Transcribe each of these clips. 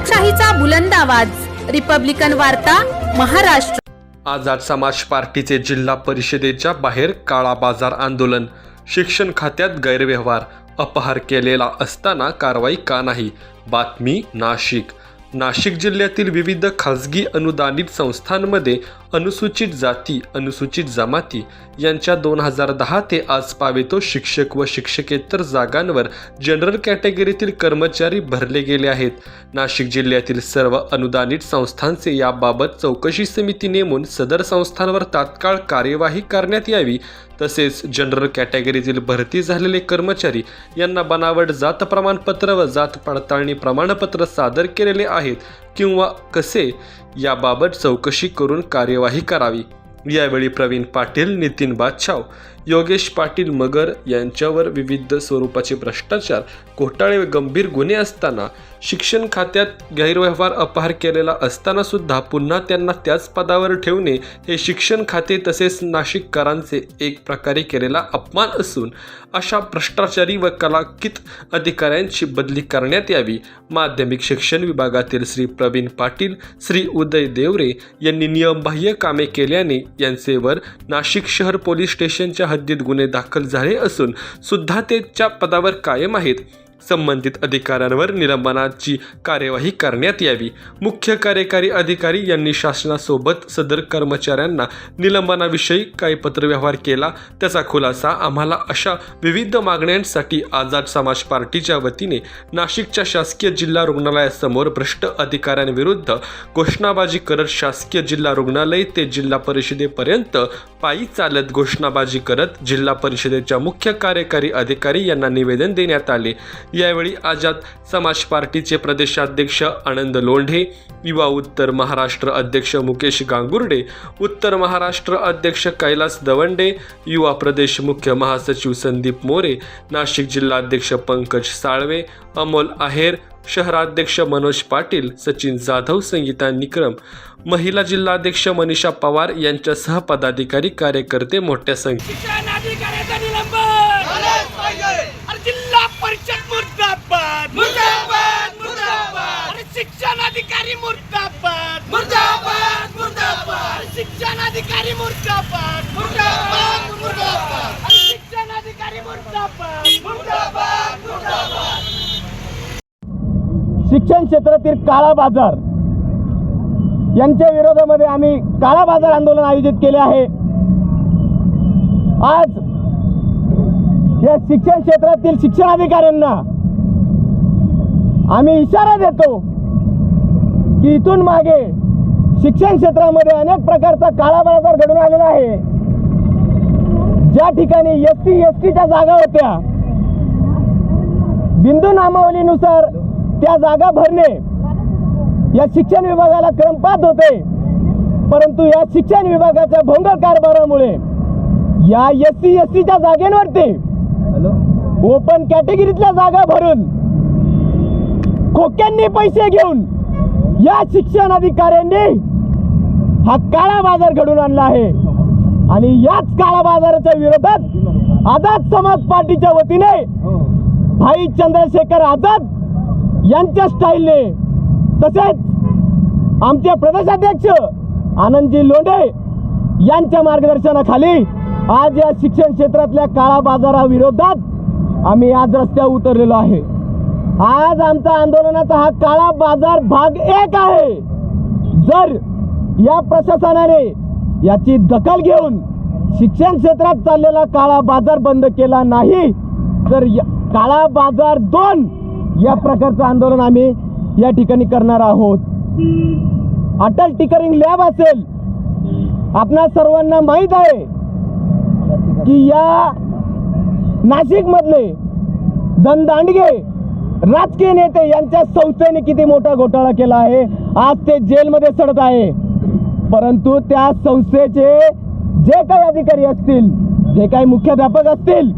लोकशाहीचा बुलंद आवाज, रिपब्लिकन वार्ता, महाराष्ट्र। आझाद समाज पार्टीचे जिल्हा परिषदेच्या बाहेर काळा बाजार आंदोलन। शिक्षण खात्यात गैरव्यवहार, अपहार केलेला असताना कारवाई का नाही? बातमी नाशिक जिल्ह्यातील विविध खासगी अनुदानित संस्थांमध्ये अनुसूचित जाती, अनुसूचित जमाती यांच्या 2010 ते आज पावेतो शिक्षक व शिक्षकेतर जागांवर जनरल कॅटेगरीतील कर्मचारी भरले गेले आहेत। नाशिक जिल्ह्यातील सर्व अनुदानित संस्थांचे याबाबत चौकशी समिती नेमून सदर संस्थांवर तात्काळ कार्यवाही करण्यात यावी। तसेच जनरल कॅटेगरीतील भरती झालेले कर्मचारी यांना बनावट जात प्रमाणपत्र व जात पडताळणी प्रमाणपत्र सादर केलेले आहेत किंवा कसे याबाबत चौकशी करून कार्यवाही करावी। यावेळी प्रवीण पाटील, नितीन बादशाव, योगेश पाटील मगर यांच्यावर विविध स्वरूपाचे भ्रष्टाचार, घोटाळे व गंभीर गुन्हे असताना, शिक्षण खात्यात गैरव्यवहार, अपहार केलेला असताना सुद्धा पुन्हा त्यांना त्याच पदावर ठेवणे हे शिक्षण खाते तसेच नाशिककरांचे एक प्रकारे केलेला अपमान असून अशा भ्रष्टाचारी व कलंकित अधिकाऱ्यांची बदली करण्यात यावी। माध्यमिक शिक्षण विभागातील श्री प्रवीण पाटील, श्री उदय देवरे यांनी नियमबाह्य कामे केल्याने यांचेवर नाशिक शहर पोलीस स्टेशनच्या हद्दीत गुन्हे दाखल झाले असून सुद्धा ते त्या पदावर कायम आहेत। संबंधित अधिकाऱ्यांवर निलंबनाची कार्यवाही करण्यात यावी। मुख्य कार्यकारी अधिकारी यांनी शासनासोबत सदर कर्मचाऱ्यांना निलंबनाविषयी काय पत्रव्यवहार केला त्याचा खुलासा आम्हाला अशा विविध मागण्यांसाठी आझाद समाज पार्टीच्या वतीने नाशिकच्या शासकीय जिल्हा रुग्णालयासमोर भ्रष्ट अधिकाऱ्यांविरुद्ध घोषणाबाजी करत शासकीय जिल्हा रुग्णालय ते जिल्हा परिषदेपर्यंत पायी चालत घोषणाबाजी करत जिल्हा परिषदेच्या मुख्य कार्यकारी अधिकारी यांना निवेदन देण्यात आले। यावेळी आझाद समाज पार्टीचे प्रदेशाध्यक्ष आनंद लोंढे, युवा उत्तर महाराष्ट्र अध्यक्ष मुकेश गांगुर्डे, उत्तर महाराष्ट्र अध्यक्ष कैलास दवंडे, युवा प्रदेश मुख्य महासचिव संदीप मोरे, नाशिक जिल्हाध्यक्ष पंकज साळवे, अमोल आहेर, शहराध्यक्ष मनोज पाटील, सचिन जाधव, संगीता निक्रम, महिला जिल्हाध्यक्ष मनीषा पवार यांच्यासह पदाधिकारी कार्यकर्ते मोठ्या संख्येत। जिल्हा परिषद मुर्दाबाद, मुर्दाबाद, मुर्दाबाद। शिक्षणाधिकारी मुर्दाबाद, मुर्दाबाद, मुर्दाबाद। शिक्षणाधिकारी मुर्दाबाद, मुर्दाबाद, मुर्दाबाद। शिक्षणाधिकारी मुर्दाबाद, मुर्दाबाद, मुर्दाबाद। शिक्षण क्षेत्रातील काळा बाजार यांच्या विरोधामध्ये आम्ही काळा बाजार आंदोलन आयोजित केले आहे। आज या शिक्षण क्षेत्रातील शिक्षणाधिकाऱ्यांना आम्ही इशारा देतो की इथून मागे शिक्षण क्षेत्रामध्ये अनेक प्रकारचा काळा बाजार घडून आलेला आहे। ज्या ठिकाणी SC/STच्या जागा होत्या, बिंदू नामावलीनुसार त्या जागा भरणे या शिक्षण विभागाला क्रमपात होते, परंतु या शिक्षण विभागाच्या भोंगळ कारभारामुळे या SC/STच्या जागेवरती ओपन कॅटेगरीतल्या जागा भरून खोक्यांनी पैसे घेऊन या शिक्षण अधिकाऱ्यांनी हा काळा बाजार घडून आणला आहे। आणि याच काळा बाजाराच्या विरोधात आझाद समाज पार्टीच्या वतीने भाई चंद्रशेखर आझाद यांच्या स्टाईलने तसेच आमचे प्रदेशाध्यक्ष आनंदजी लोंढे यांच्या मार्गदर्शनाखाली आज या शिक्षण क्षेत्रातल्या काळा बाजाराविरोधात आम्ही आज रस्त्यावर उतरलेलो आहे। आज आमचा आंदोलनाचा हा काळा बाजार भाग 1 आहे। जर या प्रशासनाने याची दखल घेऊन शिक्षण क्षेत्रात चाललेला काळा बाजार बंद केला नाही तर काळा बाजार 2 या प्रकारचं आंदोलन आम्ही या ठिकाणी करणार आहोत। अटल टिकरिंग लॅब असेल, आपणा सर्वांना माहीत आहे की या नाशिकमधले धनदांडगे राजकीय नेते यांच्या संस्थेने किती मोठा घोटाळा केला आहे। आज ते जेलमध्ये सडत आहे, परंतु त्या संस्थेचे जे काही अधिकारी असतील, जे काही मुख्याध्यापक असतील,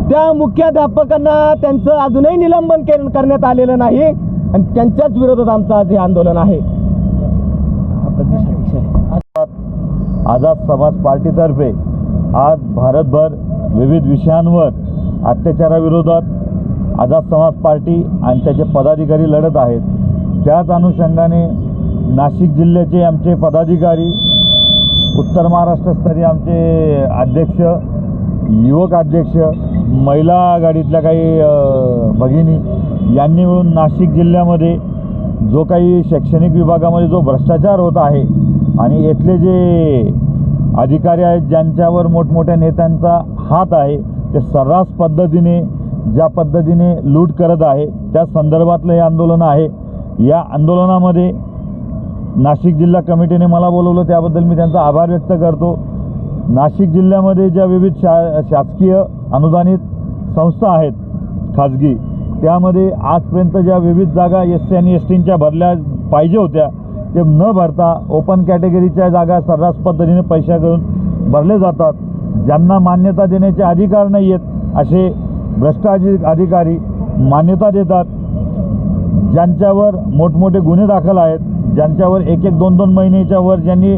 त्या मुख्याध्यापकांना त्यांचं अजूनही निलंबन करण्यात आलेलं नाही आणि त्यांच्याच विरोधात आमचं आज हे आंदोलन आहे। आझाद समाज पार्टीतर्फे आज भारतभर विविध विषयांवर अत्याचाराविरोधात आझाद समाज पार्टी आणि त्याचे पदाधिकारी लढत आहेत। त्याच अनुषंगाने नाशिक जिल्ह्याचे आमचे पदाधिकारी, उत्तर महाराष्ट्रस्तरीय आमचे अध्यक्ष, युवक अध्यक्ष, महिला आघाडीतल्या काही भगिनी यांनी मिळून नाशिक जिल्ह्यामध्ये जो काही शैक्षणिक विभागामध्ये जो भ्रष्टाचार होत आहे आणि इथले जे अधिकारी आहेत ज्यांच्यावर मोठमोठ्या नेत्यांचा हात आहे ते सर्रास पद्धतीने ज्या पद्धतीने लूट करत आहे त्या संदर्भातलं हे आंदोलन आहे. या आंदोलनामध्ये नाशिक जिल्हा कमिटीने मला बोलवलं त्याबद्दल मी त्यांचा आभार व्यक्त करतो. नाशिक जिल्ह्यामध्ये ज्या विविध शासकीय अनुदानित संस्था आहेत खाजगी, त्यामध्ये आजपर्यंत ज्या विविध जागा SC आणि STच्या भरल्या पाहिजे होत्या ते न भरता ओपन कॅटेगरीच्या जागा सर्रास पद्धतीने पैसा करून भरले जातात. ज्यांना मान्यता देण्याचे अधिकार नाही आहेत असे भ्रष्ट अधिकारी मान्यता देतात. ज्यांच्यावर मोठमोठे गुन्हे दाखल आहेत, ज्यांच्यावर 1-2 महिन्याच्या वर ज्यांनी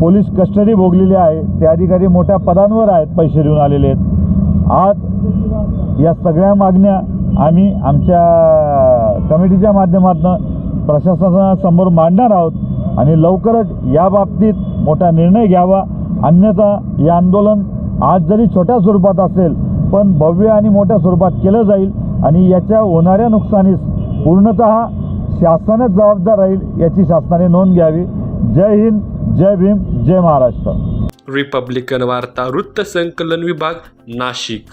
पोलीस कस्टडी भोगलेली आहे ते अधिकारी मोठ्या पदांवर आहेत, पैसे देऊन आलेले आहेत. आज या सगळ्या मागण्या आम्ही आमच्या कमिटीच्या माध्यमातून प्रशासनासमोर मांडणार आहोत आणि लवकरच या बाबतीत मोठा निर्णय घ्यावा. अन्यथा हे आंदोलन आज जरी छोट्या स्वरूपात असेल पण भव्य आणि मोठ्या स्वरूपात केलं जाईल आणि याच्या होणाऱ्या नुकसानीस पूर्णतः शासनच जबाबदार राहील याची शासनाने नोंद घ्यावी. जय हिंद, जय भीम, जय महाराष्ट्र. रिपब्लिकन वार्ता वृत्त संकलन विभाग, नाशिक.